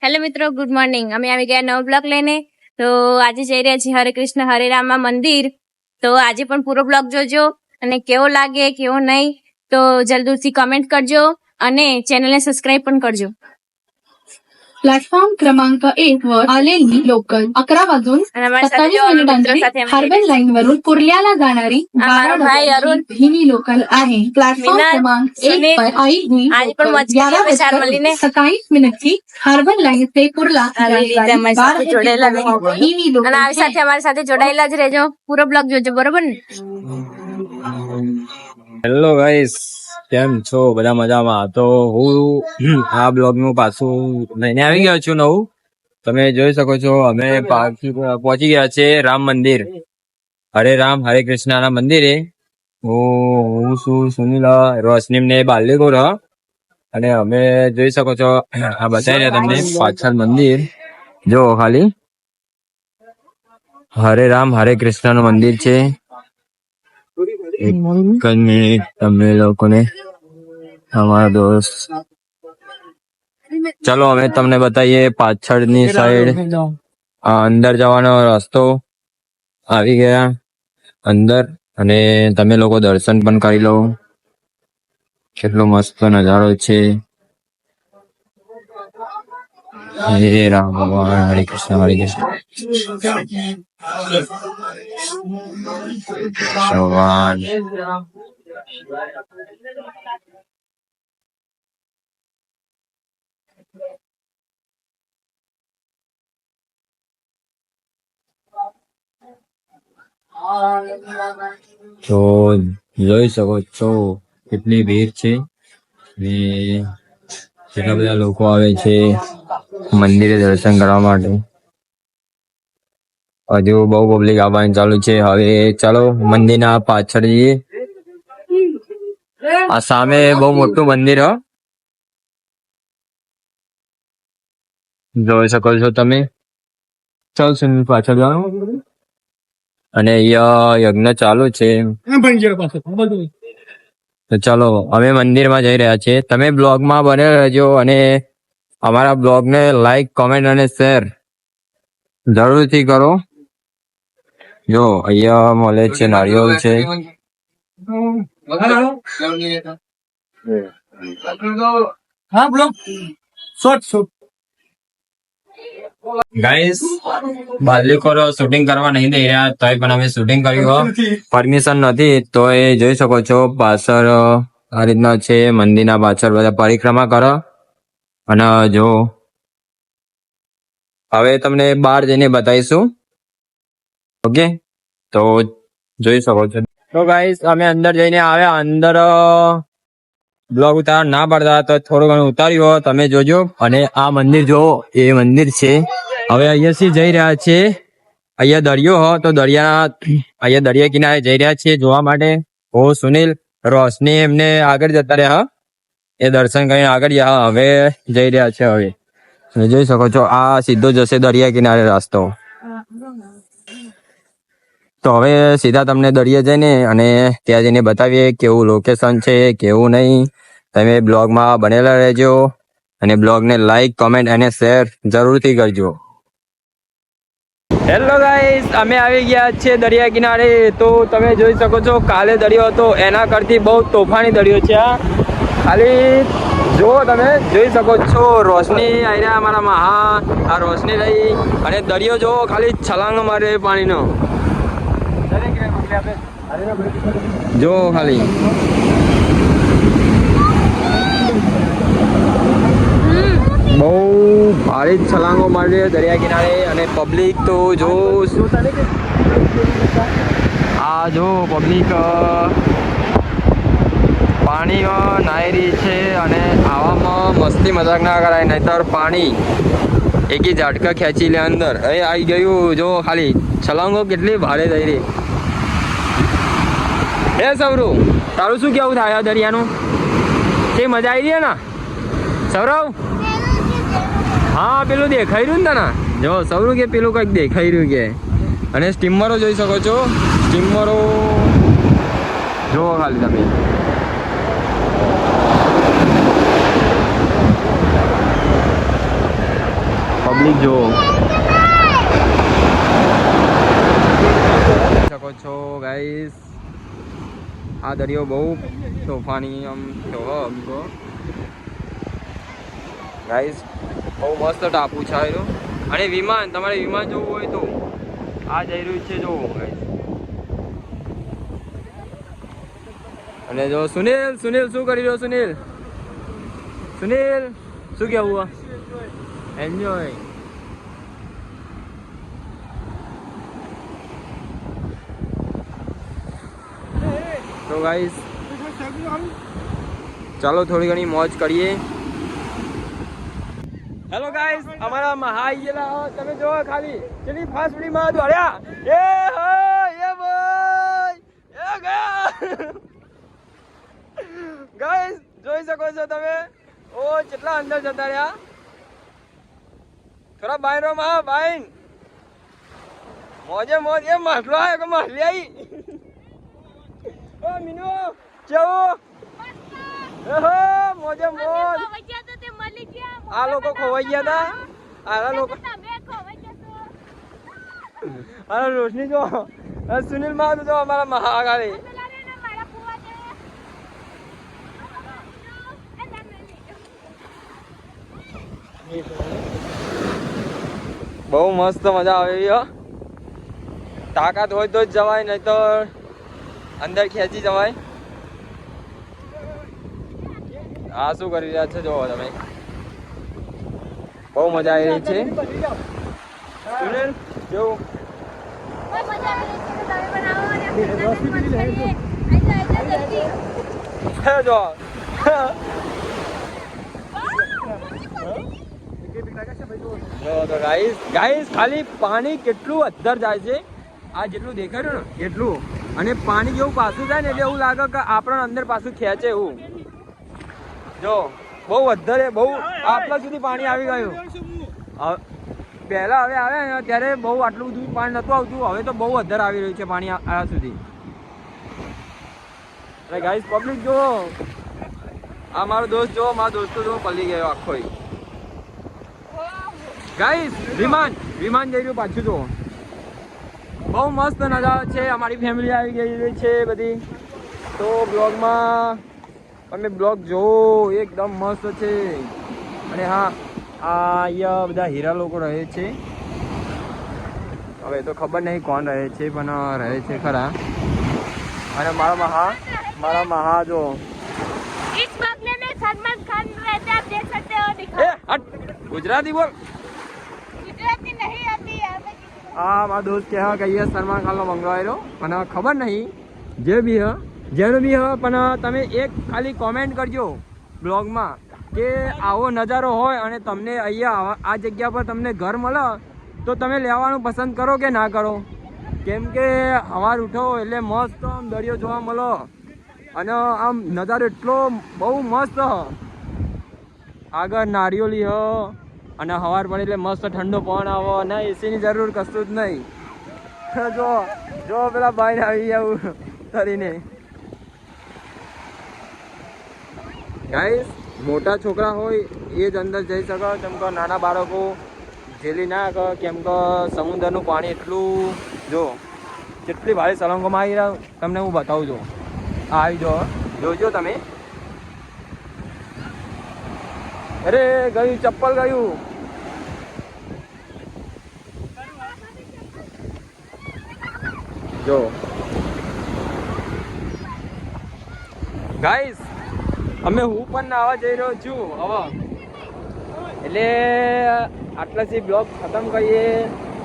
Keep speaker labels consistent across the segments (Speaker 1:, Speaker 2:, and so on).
Speaker 1: Hello મિત્રો, good morning. અમે આવી ગયા નવો બ્લોગ લઈને. તો આજે જઈ રહ્યા છીએ હરે કૃષ્ણ હરે રામા મંદિર. તો આજે પણ પૂરો બ્લોગ જોજો અને કેવો લાગે કેવો નહીં તો જલ્દીથી કમેન્ટ કરજો અને ચેનલને સબસ્ક્રાઇબ પણ કરજો.
Speaker 2: प्लॅटफॉर्म क्रमांक 1 वर आलेली लोकल 11 वाजून
Speaker 1: અને અમારી સાથે
Speaker 2: 27
Speaker 1: જો મિત્રો
Speaker 2: मिनिटांची
Speaker 1: સાથે અમે
Speaker 2: हार्बर लाईन वरून कुर्ल्याला जाणारी
Speaker 1: અમારો ભાઈ અરુણ,
Speaker 2: भीमी लोकल आहे. प्लॅटफॉर्म
Speaker 1: मीनाल,
Speaker 2: क्रमांक 1
Speaker 1: सुनील,
Speaker 2: पर आलेली
Speaker 1: आज पण
Speaker 2: लोकल
Speaker 1: मजा केली
Speaker 2: 11
Speaker 1: आम्ही चार
Speaker 2: वाजता
Speaker 1: मुलीने.
Speaker 2: 27 मिनिटची हार्बर लाईन ते कुर्ला
Speaker 1: આવી રીતે અમારી સાથે જોડાયેલા રહો.
Speaker 2: भीमी
Speaker 1: અને
Speaker 2: लोकल
Speaker 1: આવી સાથે અમારી સાથે જોડાયેલા જ રહેજો. પૂરો બ્લોગ જોજો, બરોબર ને?
Speaker 3: હેલો ગાઈસ, કેમ છો? બધા મજામાં? તો હું આ બ્લોગ નું પાછું લઈને આવી ગયો છું નવું. તમે જોઈ શકો છો અમે પહોંચી ગયા છે રામ મંદિર, હરે રામ હરે કૃષ્ણ ના મંદિરે. હું છું સુનિલ, રોશનીમ ને બાલ્યગોર, અને અમે જોઈ શકો છો આ બતાવી રહ્યા તમને પાછળ મંદિર જો ખાલી હરે રામ હરે કૃષ્ણ નું મંદિર છે. એક જ મિનિટ, તમે લોકોને અમારા દોસ્ત, ચલો અમે તમને બતાવીએ પાછળની સાઈડ અંદર જવાનો રસ્તો. આવી ગયા અંદર અને તમે લોકો દર્શન પણ કરી લો. કેટલો મસ્ત નજારો છે. હરે રામ ભગવાન હરે કૃષ્ણ હરે કૃષ્ણ ભગવાન. તો જોઈ શકો છો કેટલી ભીડ છે ને કેટલા બધા લોકો આવે છે મંદિરે દર્શન કરવા માટે. હજુ બહુ પબ્લિક આવવાનું ચાલુ છે. હવે ચાલો મંદિરના પાછળ જઈએ. આ સામે બહુ મોટું મંદિર હ, જોઈ શકો છો તમે. ચાલ સુનિલ પાછળ જવાનું. અને અહીંયા યજ્ઞ ચાલુ છે. તો ચાલો અમે મંદિરમાં જઈ રહ્યા છીએ. તમે બ્લોગમાં બને રહેજો અને અમારા બ્લોગને લાઈક, કોમેન્ટ અને શેર જરૂરથી કરો. જો અહીંયા મળે છે નારિયેળ છે. ગાઈસ, બાલ્યકોરો શૂટિંગ કરવા નહીં દઈ રહ્યા તોય પણ અમે શૂટિંગ કર્યું. પરમિશન નથી તો એ જોઈ શકો છો પાછળ આ રીતના છે. મંદિરના પાછળ બધા પરિક્રમા કરો. અને જો હવે તમને બહાર જઈને બતાવીશું. ઓકે, તો જોઈ શકો છો. તો ગાઈસ અમે અંદર જઈને આવ્યા. અંદર બ્લોગ ઉતાર ના પડતા તો થોડું ઘણું ઉતાર્યું. તમે જોજો. અને આ મંદિર જો એ મંદિર છે. હવે અહીંયાથી જઈ રહ્યા છે. અહીંયા દરિયો હો તો અહીંયા દરિયા કિનારે જઈ રહ્યા છીએ જોવા માટે. હું સુનિલ, રોશની એમને આગળ જતા રહ્યા, એ દર્શન કરીને આગળ ગયા. હવે જઈ રહ્યા છે. હવે જોઈ શકો છો આ સીધો જશે દરિયા કિનારે રસ્તો. તો હવે સીધા તમને દરિયા જઈને અને ત્યાં જઈને બતાવીએ કેવું લોકેશન છે કેવું નહીં. તમે બ્લોગમાં બનેલા રહેજો અને બ્લોગને લાઈક, કોમેન્ટ અને શેર જરૂરથી કરજો. હેલો ગાઈસ, અમે આવી ગયા છીએ દરિયા કિનારે. તો તમે જોઈ શકો છો કાલે દરિયો હતો એના કરતી બહુ તોફાની દરિયો છે. ખાલી જો તમે જોઈ શકો છો રોશની આવી રહ્યા અમારામાં. હા, આ રોશની રહી અને દરિયો જો ખાલી છલાંગ મારે પાણીનો. જો ખાલી બહુ ભારે છલાંગો મારી દરિયા કિનારે. અને પબ્લિક તો જો આ જો પબ્લિક પાણીમાં નાહી રહી છે. અને આવામાં મસ્તી મજાક ના કરાય નહીતર પાણી એકી ઝાટકા ખેંચી લે અંદર. એ આવી ગયું જો ખાલી છલાંગો કેટલી ભારે થઈ રહી. એ સૌરવ, તારું શું કેવું થાય દરિયાનું? તે મજા આવી રહી ને સૌરવ? હા, પેલું દેખાઈ રહ્યું ને તને? જો સૌરવ કે પેલું કંઈક દેખાઈ રહ્યું કે. અને સ્ટીમરો જોઈ શકો છો. સ્ટીમરો જો ખાલી તમે. પબ્લિક જો શકો છો ગાઈસ, આ દરિયો બહુ તોફાની આમ થયો અમકો ગાઈસ, બહુ મસ્ત ટાપુ છે એનો. અને વિમાન, તમારે વિમાન જોવું હોય તો આ જઈ રહ્યું છે જો ગાઈસ. અને જો સુનિલ શું કરી રહ્યો? સુનિલ શું કેવું? એન્જોય. તો ગાઈસ ચાલો થોડી ઘણી મોજ કરીએ. હેલો ગાઈસ, અમારા મહાઈ ગયેલા તમે જો ખાલી કેટલી ફાસ્ટ સ્પીડમાં દોડ્યા. એ ભાઈ એ ગયા ગાઈસ, જોઈ શકો છો તમે. ઓ કેટલા અંદર જતા રહ્યા. થોડા બાયરો માં બાઈન મોજે મોજ. એ માછલો આવ્યો કે માછલી આવી? ઓ મીનુ કેવું? મોજે મોજ. આ લોકો ખોવાઈ ગયા હતા. આ લોકો અરે રોશની જો સુનિલ માં જો અમારા મહાગાળી. બહુ મસ્ત મજા આવે. તાકાત હોય તો જ જવાય, નહીં તો અંદર ખેંચી જવાય. આ શું કરી રહ્યા છે જોવો તમે. બહુ મજા આવી રહી છે. સુનિલ કેવું? જો ગાઈસ ખાલી પાણી કેટલું અંદર જાય છે. આ જેટલું દેખાડ્યું ને એટલું, અને પાણી જેવું પાછું જાય ને એટલે એવું લાગે કે આપણને અંદર પાછું ખેંચે એવું. જો બહુ વધારે બહુ આટલા સુધી પાણી આવી ગયું. પહેલા હવે આવે ને ત્યારે બહુ આટલું બધું પાણી નતું આવતું. હવે તો બહુ વધારે આવી રહ્યું છે પાણી આ સુધી. અરે ગાઈસ પબ્લિક જો, આ મારો દોસ્ત જો, મારો દોસ્તો જો પલ્લી ગયો આખો. ગાઈસ વિમાન જઈ રહ્યું પાછું જો. બહુ મસ્ત નજારો છે. અમારી ફેમિલી આવી ગઈ છે બધી. તો બ્લોગમાં તમે બ્લોગ જોવો, એકદમ મસ્ત છે. અને હા, અહીંયા બધા હીરા લોકો રહે છે. હવે તો ખબર નહીં કોણ રહે છે, પણ રહે છે ખરા. અને મારા મહા જો
Speaker 1: इस बंगले में सलमान खान रहते हैं, आप देख सकते हो.
Speaker 3: ગુજરાતી બોલ.
Speaker 1: गुजराती नहीं आती है.
Speaker 3: હા મારા દોસ્ત કહે કે અહીંયા સલમાન ખાનનો બંગલો આવેલો, પણ ખબર નહીં જે બી હ જેનું બી હ. પણ તમે એક ખાલી કોમેન્ટ કરજો બ્લોગમાં કે આવો નજારો હોય અને તમને અહીંયા આ જગ્યા પર તમને ઘર મળે તો તમે લેવાનું પસંદ કરો કે ના કરો. કેમ કે સવાર ઉઠો એટલે મસ્ત આમ દરિયો જોવા મળે. અને આમ નજારો એટલો બહુ મસ્ત. આગળ નારિયેળી હ, અને સવાર પડે એટલે મસ્ત ઠંડો પવન આવે. અને એસીની જરૂર કશું જ નહીં. જો પેલા બાઈને આવી આવું તરીને. ગાઈસ મોટા છોકરા હોય એ જ અંદર જઈ શકે, કેમ કે નાના બાળકો ઝેલી ના શકે. કેમ કે સમુદ્રનું પાણી એટલું જો કેટલી ભારે સળંગોમાં આવી રહ્યા તમને હું બતાવું છું. આવી જોજો તમે. અરે ગયું ચપ્પલ ગયું. જો ગાઈસ અમે હું પણ નાવા જઈ રહ્યો છું હવે. એટલે આટલાથી બ્લોગ ખતમ કરીએ.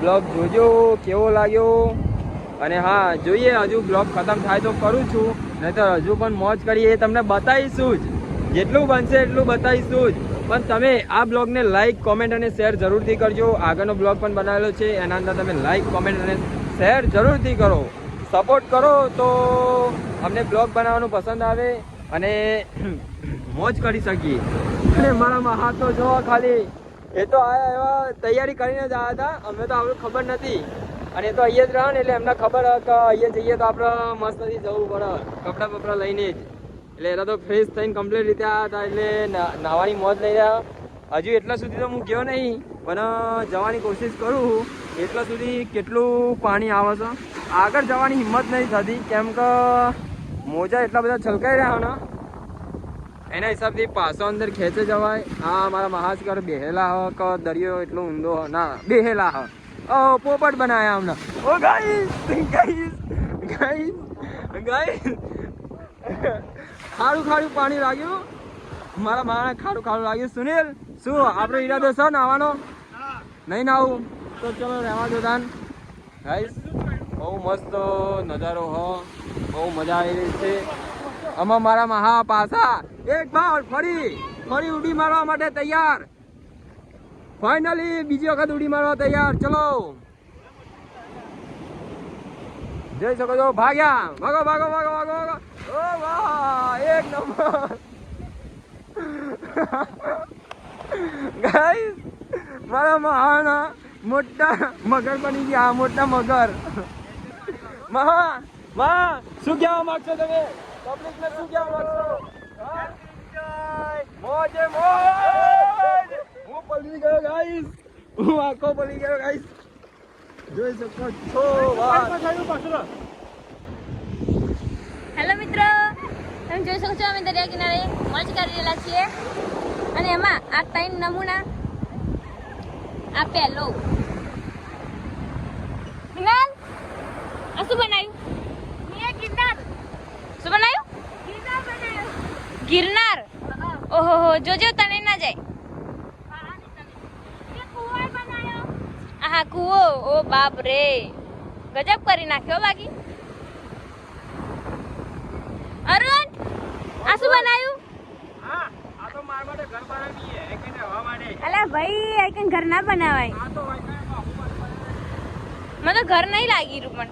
Speaker 3: બ્લોગ જોજો કેવો લાગ્યો. અને હા જોઈએ, હજુ બ્લોગ ખતમ થાય તો કરું છું, નહીં તો હજુ પણ મોજ કરીએ. તમને બતાવીશું જ, જેટલું બનશે એટલું બતાવીશું જ. પણ તમે આ બ્લોગને લાઈક, કોમેન્ટ અને શેર જરૂરથી કરજો. આગળનો બ્લોગ પણ બનાવેલો છે, એના અંદર તમે લાઈક, કોમેન્ટ અને શેર જરૂરથી કરો. સપોર્ટ કરો તો અમને બ્લોગ બનાવવાનું પસંદ આવે અને મોજ કરી શકીએ. અને મારામાં હાથ તો જો ખાલી એ તો એવા તૈયારી કરીને જ આવ્યા હતા. અમે તો આપણે ખબર નથી. અને એ તો અહીંયા જ રહ્યા ને એટલે એમને ખબર કે અહીંયા જઈએ તો આપણે મસ્તથી જવું પડે કપડાં બપડા લઈને જ. એટલે એના તો ફ્રેશ થઈને કમ્પ્લીટ રીતે આવ્યા હતા. એટલે નાવાની મોજ લઈ રહ્યા. હજુ એટલા સુધી તો હું ગયો નહીં, પણ જવાની કોશિશ કરું. એટલા સુધી કેટલું પાણી આવે છે, આગળ જવાની હિંમત નહીં થતી, કેમ કે મોજા એટલા બધા છલકાઈ રહ્યા ને એના હિસાબથી પાછો અંદર ખેંચે જવાય. હા, મારા મહાશકર બેહેલા હ કે દરિયો એટલો ઊંડો ના બેહેલા હ. ઓ પોપટ બનાયા હમણાં. ઓ ગાઈસ ગાઈસ ગાઈસ ગાઈસ ખારું ખારું પાણી લાગ્યું મારા માણસ, ખારું ખારું લાગ્યું. સુનિલ, શું આપણો ઈરાદો છે નાવાનો? નહીં નાવું તો ચલો રહેવા દો તાન. ગાઈસ બહુ મસ્ત નજારો હ, બહુ મજા આવી રહી છે. આમાં મારા મહા પાછા એક બાર ફરી ઉડી મારવા માટે તૈયાર. ફાઇનલી બીજી વખત ઉડી મારવા તૈયાર. ચલો, જઈ શકો છો. ભાગ્યા, ભાગો ભાગો ભાગો ભાગો ભાગો. ઓ વાહ, એક નંબર. ગાઈસ મારા મહાના મોટા મગર બની ગયા, મોટા મગર. મહા શું કહેવા માંગશો તમે? પબ્લિકને શું કહેવા માંગશો? મોજે મોજ. હું પલળી ગયો ગાઈસ, હું આખો પલળી ગયો ગાઈસ, જોઈ શકો છો.
Speaker 1: હેલો મિત્રો, તમે જોઈ શકો છો અમે દરિયા કિનારે મોજ કરી રહેલા છીએ. અને એમાં આ 3 નમૂના. આ પહેલો મિનલ, આ શું બનાવ્યું? ગિરનાર. શું બનાવ્યું? ગિરનાર બનાવ્યું. ગિરનાર. ઓહો, જોજો તને ના જાય. હા, કૂવો. ઓ બાપ રે, ગજબ કરી નાખ્યો. બાકી અરુણ, આ શું બનાવ્યું? અલા ભાઈ, આ કઈ ઘર ના બનાવાય. મને તો ઘર નહીં લાગી રહ્યું. પણ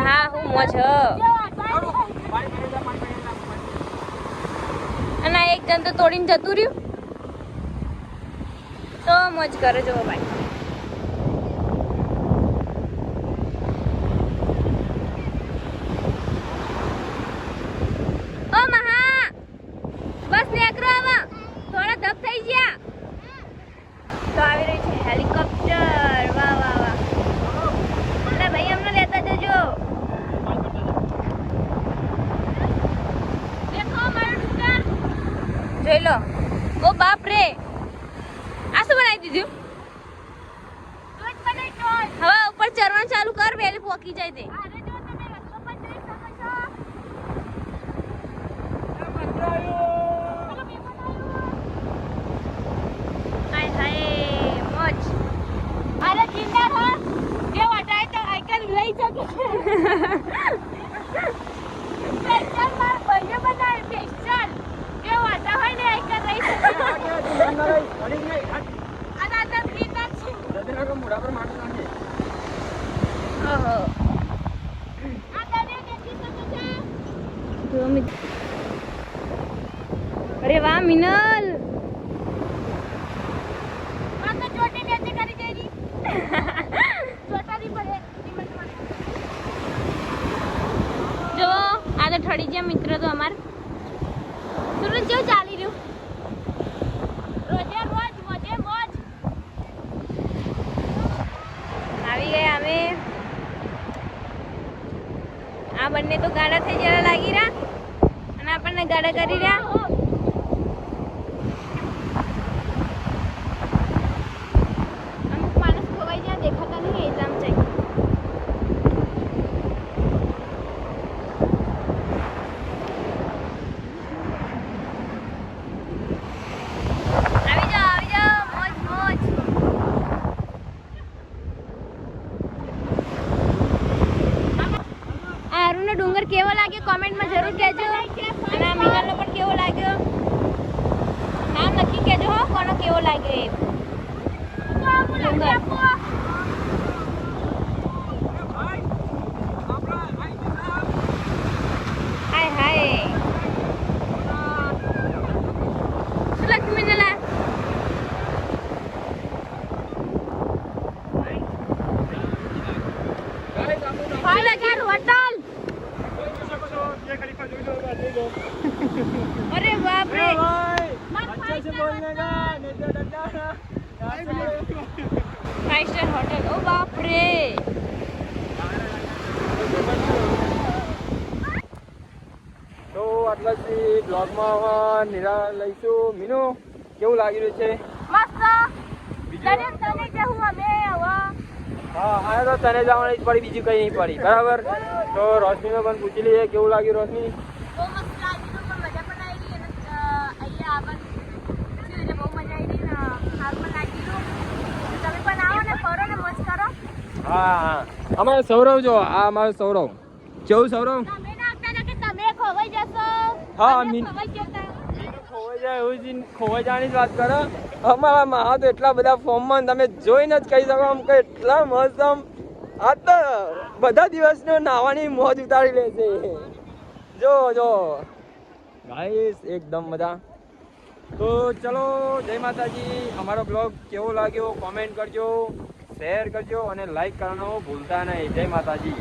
Speaker 1: હા, હું મોજ હ. અને એક જણ તો તોડીને જતું રહ્યું. તો મોજ કરે જો ભાઈ. ઓ મહા, બસ નીકળો હવે, થોડા ધપ થઈ ગયા. તો આવી રહી છે હેલિકોપ્ટર. વાહ વાહ વાહ. અરે ભાઈ, અમને લેતા જજો. દેખો મારો ડુંગર, જોઈ લો. ઓ બાપ રે, આ શું બનાવી દીધું? હવે ઉપર ચડવાનું ચાલુ કર, વહેલી પોકી જાય તે. હાય હાય, મોજ. અરે ગિરનાર હો, જે વટાય તો આઈકન લઈ શકે. સ્પેશિયલ માર ભાઈએ બનાવી સ્પેશિયલ. જે વટા હોય ને આઈકન લઈ શકે. ઓહો, અરે વાહ મિનલ, જો આ તો ઠડી ગયા મિત્ર. તો અમાર સુરત જેવું ચાલી રહ્યું. રોજે રોજ મોજે મોજ. આવી ગયા અમે. આ બંને તો ગાડા થઈ જરા લાગી રહ્યા અને આપણને ગાડા કરી રહ્યા. અમુક માણસ ખોવાઈ ગયા, દેખાતા નહીં એટલા આમ જાય. આવી જાઓ મોજ મોજ. આ અરુણનો ડુંગર કેવો લાગ્યો કોમેન્ટમાં જરૂર કહેજો. અને આ મિનલનો પણ કેવો લાગ્યો નામ નક્કી કહેજો હો, કોનો કેવો લાગ્યો એ ડુંગર. હાય હાય, શું લાગ્યું મિનલા? અરે બાપ રે फाइव स्टार होटल ओ बाप रे
Speaker 3: તો આટલાથી બ્લોગમાં નિરા લઈશું. મીનુ કેવું લાગી રહ્યું છે?
Speaker 1: मस्त तने तने के हुआ मैं हुआ
Speaker 3: હા હા તો તને જવાની જ પડી, બીજું કઈ નહીં પડી. બરાબર. તો રોશનીને પણ પૂછી લઈએ કેવું લાગ્યું. રોશની
Speaker 1: બહુ મસ્ત લાગ્યું પણ મજા પણ આવી અને અહીંયા આવવાનું બહુ મજા આવી ને સારું પણ લાગ્યું. તમે પણ આવો ને ફરો ને મોજ કરો.
Speaker 3: હા હા અમારો સૌરવ જો, આ અમારો સૌરવ. કેવું સૌરવ?
Speaker 1: તમે ના આવતા ને કે તમે ખોવાઈ જશો.
Speaker 3: હા,
Speaker 1: તમે
Speaker 3: મીન-
Speaker 1: ખોવાઈ જતા.
Speaker 3: ખોવાઈ જાય એવું જ ખોવાઈ જવાની જ વાત કરો. અમારા મહા તો એટલા બધા ફોર્મમાં તમે જોઈને જ કહી શકો આમ કે એટલા મસ્ત આમ આ તો બધા દિવસનો નાવાની મોજ ઉતારી લેશે. જો જો ગાઈસ એકદમ મજા. તો ચલો જય માતાજી. અમારો બ્લોગ કેવો લાગ્યો કોમેન્ટ કરજો, શેર કરજો અને લાઈક કરવાનું ભૂલતા નહીં. જય માતાજી.